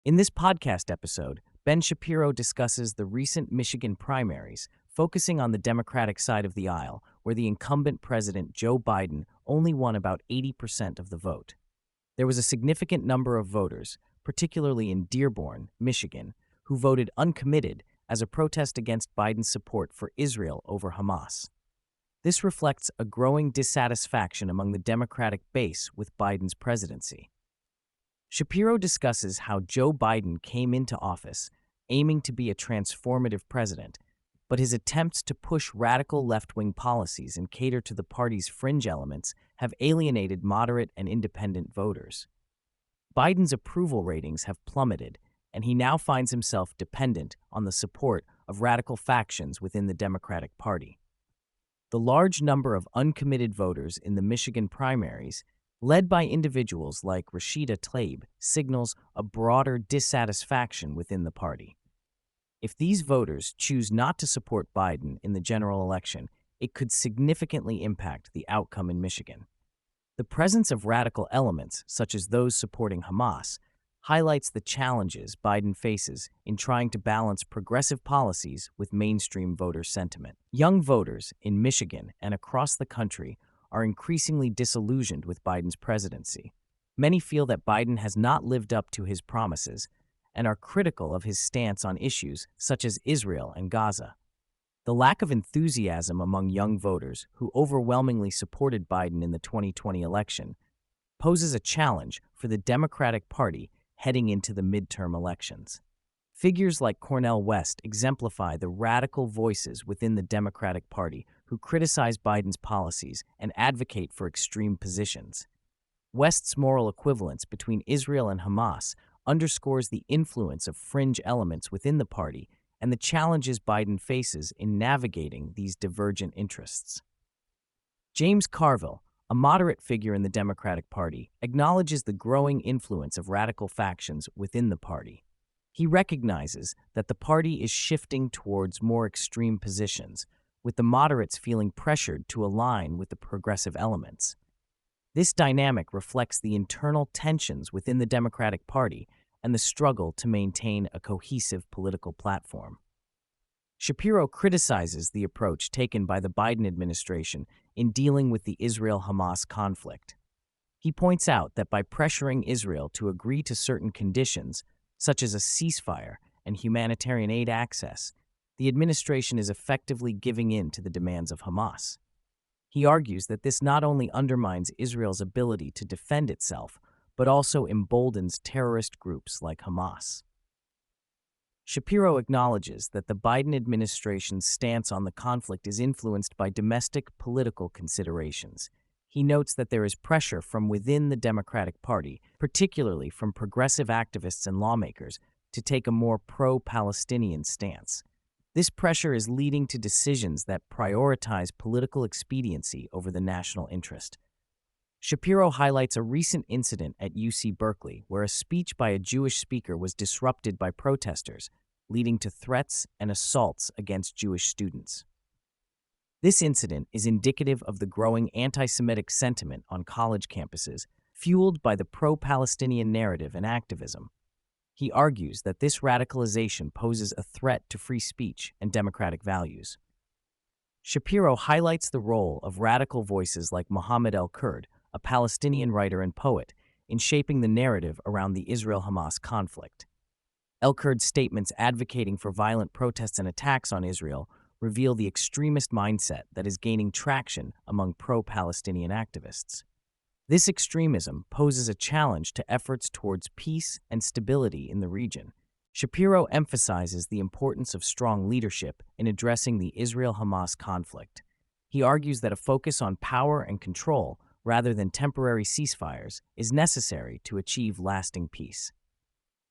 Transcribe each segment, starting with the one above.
In this podcast episode, Ben Shapiro discusses the recent Michigan primaries, focusing on the Democratic side of the aisle, where the incumbent president Joe Biden only won about 80% of the vote. There was a significant number of voters, particularly in Dearborn, Michigan, who voted uncommitted as a protest against Biden's support for Israel over Hamas. This reflects a growing dissatisfaction among the Democratic base with Biden's presidency. Shapiro discusses how Joe Biden came into office aiming to be a transformative president, but his attempts to push radical left-wing policies and cater to the party's fringe elements have alienated moderate and independent voters. Biden's approval ratings have plummeted, and he now finds himself dependent on the support of radical factions within the Democratic Party. The large number of uncommitted voters in the Michigan primaries, led by individuals like Rashida Tlaib, signals a broader dissatisfaction within the party. If these voters choose not to support Biden in the general election, it could significantly impact the outcome in Michigan. The presence of radical elements, such as those supporting Hamas, highlights the challenges Biden faces in trying to balance progressive policies with mainstream voter sentiment. Young voters in Michigan and across the country are increasingly disillusioned with Biden's presidency. Many feel that Biden has not lived up to his promises and are critical of his stance on issues such as Israel and Gaza. The lack of enthusiasm among young voters who overwhelmingly supported Biden in the 2020 election poses a challenge for the Democratic Party heading into the midterm elections. Figures like Cornel West exemplify the radical voices within the Democratic Party who criticize Biden's policies and advocate for extreme positions. West's moral equivalence between Israel and Hamas underscores the influence of fringe elements within the party and the challenges Biden faces in navigating these divergent interests. James Carville, a moderate figure in the Democratic Party, acknowledges the growing influence of radical factions within the party. He recognizes that the party is shifting towards more extreme positions, with the moderates feeling pressured to align with the progressive elements. This dynamic reflects the internal tensions within the Democratic Party and the struggle to maintain a cohesive political platform. Shapiro criticizes the approach taken by the Biden administration in dealing with the Israel-Hamas conflict. He points out that by pressuring Israel to agree to certain conditions, such as a ceasefire and humanitarian aid access, the administration is effectively giving in to the demands of Hamas. He argues that this not only undermines Israel's ability to defend itself, but also emboldens terrorist groups like Hamas. Shapiro acknowledges that the Biden administration's stance on the conflict is influenced by domestic political considerations. He notes that there is pressure from within the Democratic Party, particularly from progressive activists and lawmakers, to take a more pro-Palestinian stance. This pressure is leading to decisions that prioritize political expediency over the national interest. Shapiro highlights a recent incident at UC Berkeley where a speech by a Jewish speaker was disrupted by protesters, leading to threats and assaults against Jewish students. This incident is indicative of the growing anti-Semitic sentiment on college campuses, fueled by the pro-Palestinian narrative and activism. He argues that this radicalization poses a threat to free speech and democratic values. Shapiro highlights the role of radical voices like Mohammed El-Kurd, a Palestinian writer and poet, in shaping the narrative around the Israel-Hamas conflict. El-Kurd's statements advocating for violent protests and attacks on Israel reveal the extremist mindset that is gaining traction among pro-Palestinian activists. This extremism poses a challenge to efforts towards peace and stability in the region. Shapiro emphasizes the importance of strong leadership in addressing the Israel-Hamas conflict. He argues that a focus on power and control, rather than temporary ceasefires, is necessary to achieve lasting peace.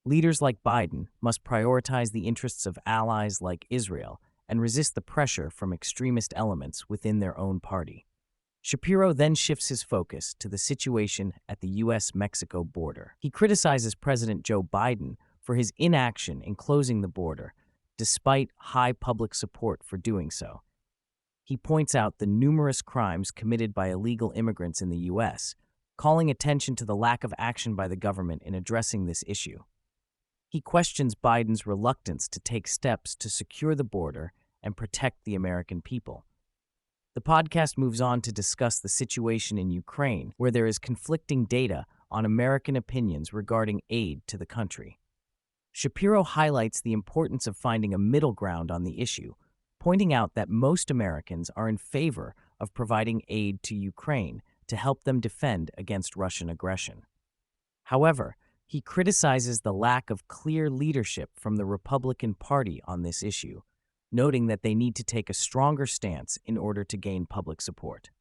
Leaders like Biden must prioritize the interests of allies like Israel and resist the pressure from extremist elements within their own party. Shapiro then shifts his focus to the situation at the U.S.-Mexico border. He criticizes President Joe Biden for his inaction in closing the border, despite high public support for doing so. He points out the numerous crimes committed by illegal immigrants in the U.S., calling attention to the lack of action by the government in addressing this issue. He questions Biden's reluctance to take steps to secure the border and protect the American people. The podcast moves on to discuss the situation in Ukraine, where there is conflicting data on American opinions regarding aid to the country. Shapiro highlights the importance of finding a middle ground on the issue, pointing out that most Americans are in favor of providing aid to Ukraine to help them defend against Russian aggression. However, he criticizes the lack of clear leadership from the Republican Party on this issue, noting that they need to take a stronger stance in order to gain public support.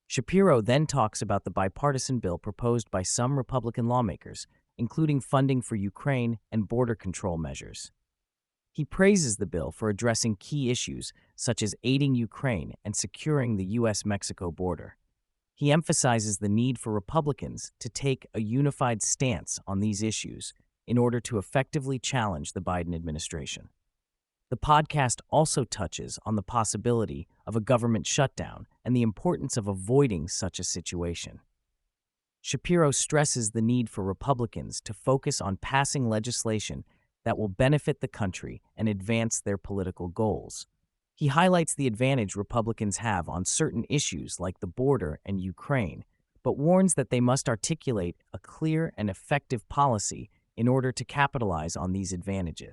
Shapiro then talks about the bipartisan bill proposed by some Republican lawmakers, including funding for Ukraine and border control measures. He praises the bill for addressing key issues such as aiding Ukraine and securing the U.S.-Mexico border. He emphasizes the need for Republicans to take a unified stance on these issues in order to effectively challenge the Biden administration. The podcast also touches on the possibility of a government shutdown and the importance of avoiding such a situation. Shapiro stresses the need for Republicans to focus on passing legislation that will benefit the country and advance their political goals. He highlights the advantage Republicans have on certain issues like the border and Ukraine, but warns that they must articulate a clear and effective policy in order to capitalize on these advantages.